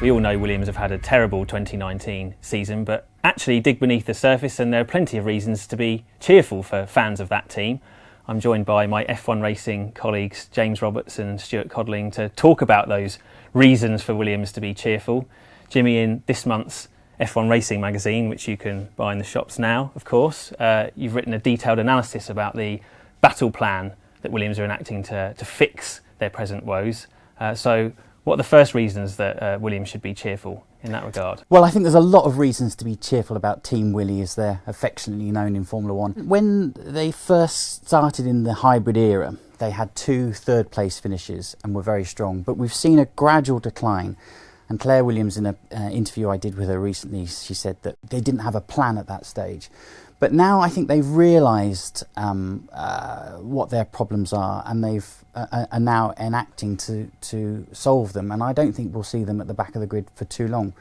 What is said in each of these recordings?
We all know Williams have had a terrible 2019 season, but actually dig beneath the surface and there are plenty of reasons to be cheerful for fans of that team. I'm joined by my F1 racing colleagues James Roberts and Stuart Codling to talk about those reasons for Williams to be cheerful. Jimmy, in this month's F1 Racing magazine, which you can buy in the shops now, of course, you've written a detailed analysis about the battle plan that Williams are enacting to fix their present woes. So what are the first reasons that Williams should be cheerful in that regard? Well, I think there's a lot of reasons to be cheerful about Team Willie, as they're affectionately known in Formula One. When they first started in the hybrid era, they had 2 third-place finishes and were very strong. But we've seen a gradual decline. And Claire Williams, in an interview I did with her recently, she said that they didn't have a plan at that stage. But now I think they've realised what their problems are, and are now enacting to solve them. And I don't think we'll see them at the back of the grid for too long.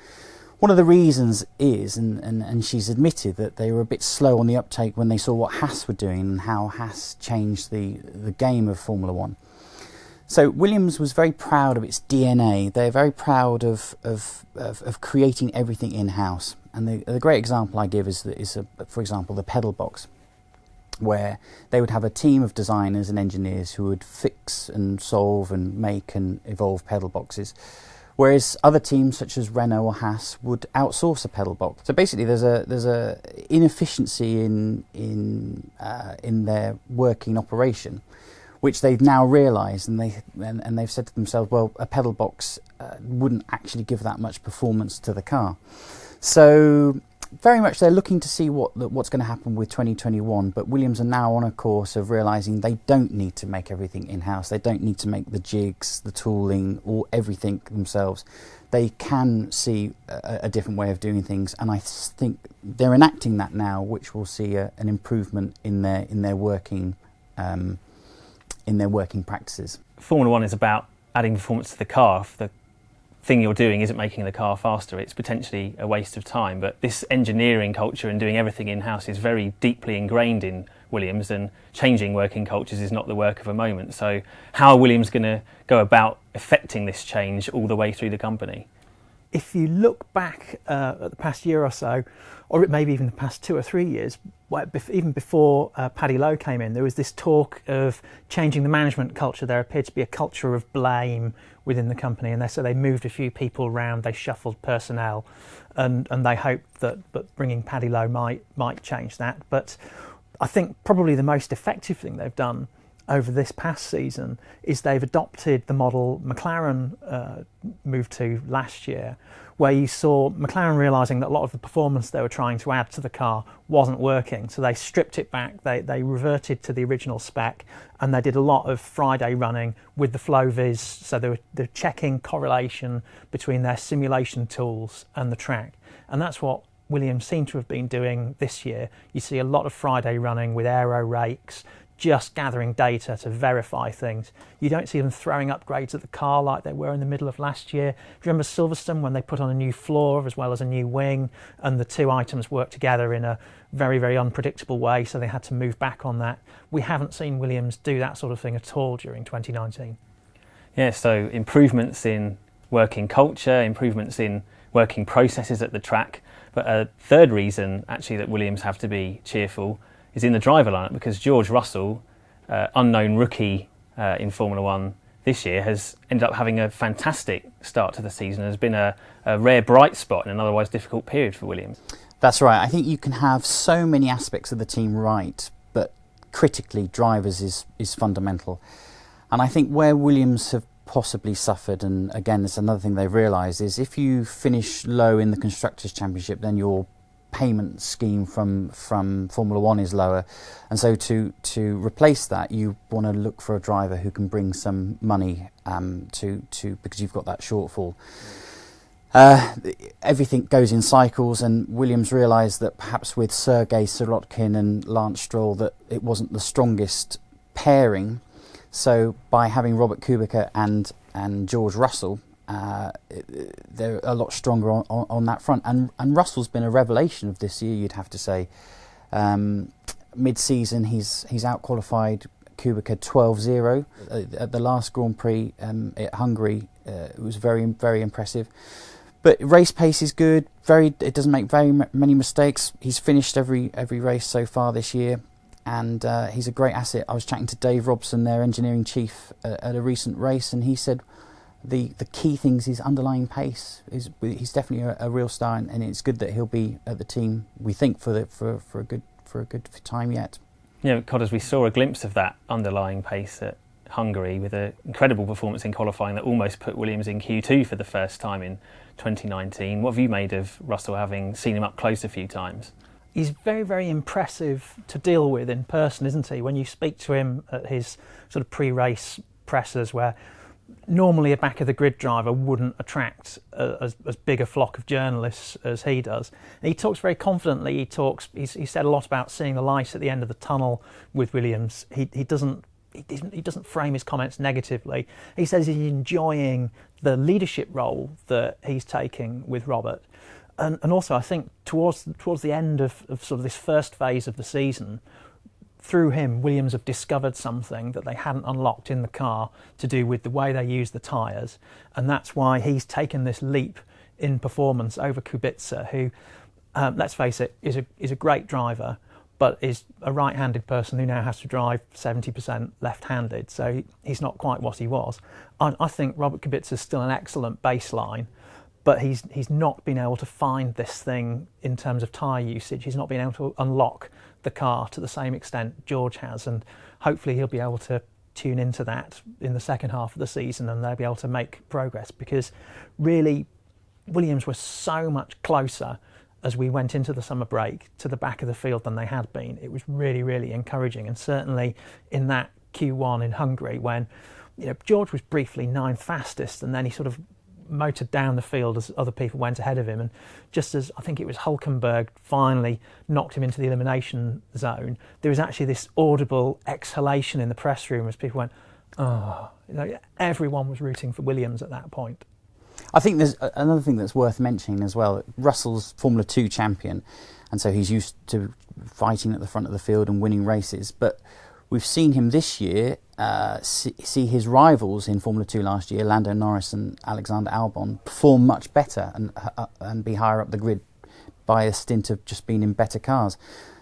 One of the reasons is, and she's admitted, that they were a bit slow on the uptake when they saw what Haas were doing and how Haas changed the game of Formula One. So Williams was very proud of its DNA. They're very proud of creating everything in-house. And the great example I give is for example, the pedal box, where they would have a team of designers and engineers who would fix and solve and make and evolve pedal boxes, whereas other teams such as Renault or Haas would outsource a pedal box. So basically, there's a inefficiency in their working operation, which they've now realised, and they've said to themselves, well, a pedal box wouldn't actually give that much performance to the car. So very much they're looking to see what's going to happen with 2021, but Williams are now on a course of realising they don't need to make everything in-house. They don't need to make the jigs, the tooling, or everything themselves. They can see a different way of doing things, and I think they're enacting that now, which will see an improvement in their working practices. Formula One is about adding performance to the car. If the thing you're doing isn't making the car faster, it's potentially a waste of time. But this engineering culture and doing everything in-house is very deeply ingrained in Williams, and changing working cultures is not the work of a moment. So how are Williams going to go about effecting this change all the way through the company? If you look back at the past year or so, or maybe even the past 2 or 3 years, even before Paddy Lowe came in, there was this talk of changing the management culture. There appeared to be a culture of blame within the company, and so they moved a few people around, they shuffled personnel, and they hoped that bringing Paddy Lowe might change that. But I think probably the most effective thing they've done over this past season is they've adopted the model McLaren moved to last year, where you saw McLaren realising that a lot of the performance they were trying to add to the car wasn't working. So they stripped it back, they reverted to the original spec, and they did a lot of Friday running with the FlowViz. So they're checking correlation between their simulation tools and the track. And that's what Williams seem to have been doing this year. You see a lot of Friday running with aero rakes, just gathering data to verify things. You don't see them throwing upgrades at the car like they were in the middle of last year. Do you remember Silverstone, when they put on a new floor as well as a new wing, and the 2 items worked together in a very, very unpredictable way, so they had to move back on that? We haven't seen Williams do that sort of thing at all during 2019. Yeah, so improvements in working culture, improvements in working processes at the track. But a third reason, actually, that Williams have to be cheerful is in the driver lineup, because George Russell, unknown rookie in Formula One this year, has ended up having a fantastic start to the season, has been a rare bright spot in an otherwise difficult period for Williams. That's right. I think you can have so many aspects of the team right, but critically, drivers is fundamental. And I think where Williams have possibly suffered, and again, it's another thing they've realised, is if you finish low in the Constructors' Championship, then your payment scheme from Formula One is lower, and so to replace that, you want to look for a driver who can bring some money because you've got that shortfall. Everything goes in cycles, and Williams realised that perhaps with Sergei Sirotkin and Lance Stroll that it wasn't the strongest pairing. So by having Robert Kubica and George Russell, they're a lot stronger on that front. And Russell's been a revelation of this year, you'd have to say. Mid-season, he's out-qualified Kubica 12-0. At the last Grand Prix at Hungary, it was very, very impressive. But race pace is good. It doesn't make very many mistakes. He's finished every race so far this year, and he's a great asset. I was chatting to Dave Robson, their engineering chief, at a recent race, and he said the key things is underlying pace. He's definitely a real star, and it's good that he'll be at the team. We think for a good time yet. Yeah, Codders, we saw a glimpse of that underlying pace at Hungary with an incredible performance in qualifying that almost put Williams in Q2 for the first time in 2019. What have you made of Russell, having seen him up close a few times? He's very, very impressive to deal with in person, isn't he? When you speak to him at his sort of pre-race pressers, where normally a back of the grid driver wouldn't attract as big a flock of journalists as he does. And he talks very confidently. He said a lot about seeing the light at the end of the tunnel with Williams. He doesn't frame his comments negatively. He says he's enjoying the leadership role that he's taking with Robert. And also, I think towards the end of sort of this first phase of the season, through him, Williams have discovered something that they hadn't unlocked in the car to do with the way they use the tyres. And that's why he's taken this leap in performance over Kubica, who, let's face it, is a great driver, but is a right-handed person who now has to drive 70% left-handed. So he's not quite what he was. I think Robert Kubica is still an excellent baseline, but he's not been able to find this thing in terms of tyre usage. He's not been able to unlock the car to the same extent George has, and hopefully he'll be able to tune into that in the second half of the season, and they'll be able to make progress, because really Williams were so much closer as we went into the summer break to the back of the field than they had been. It was really, really encouraging, and certainly in that Q1 in Hungary, when George was briefly ninth fastest, and then he sort of motored down the field as other people went ahead of him, and just as I think it was Hulkenberg finally knocked him into the elimination zone, there was actually this audible exhalation in the press room as people went, oh, everyone was rooting for Williams at that point. I think there's another thing that's worth mentioning as well. Russell's Formula 2 champion, and so he's used to fighting at the front of the field and winning races, but we've seen him this year see his rivals in Formula 2 last year, Lando Norris and Alexander Albon, perform much better and be higher up the grid by a stint of just being in better cars.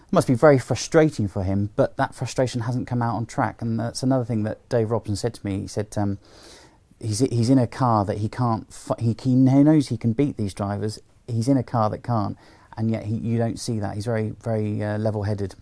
It must be very frustrating for him, but that frustration hasn't come out on track, and that's another thing that Dave Robson said to me. He said he's in a car that he can't. He knows he can beat these drivers. He's in a car that can't, and yet you don't see that. He's very, very level-headed.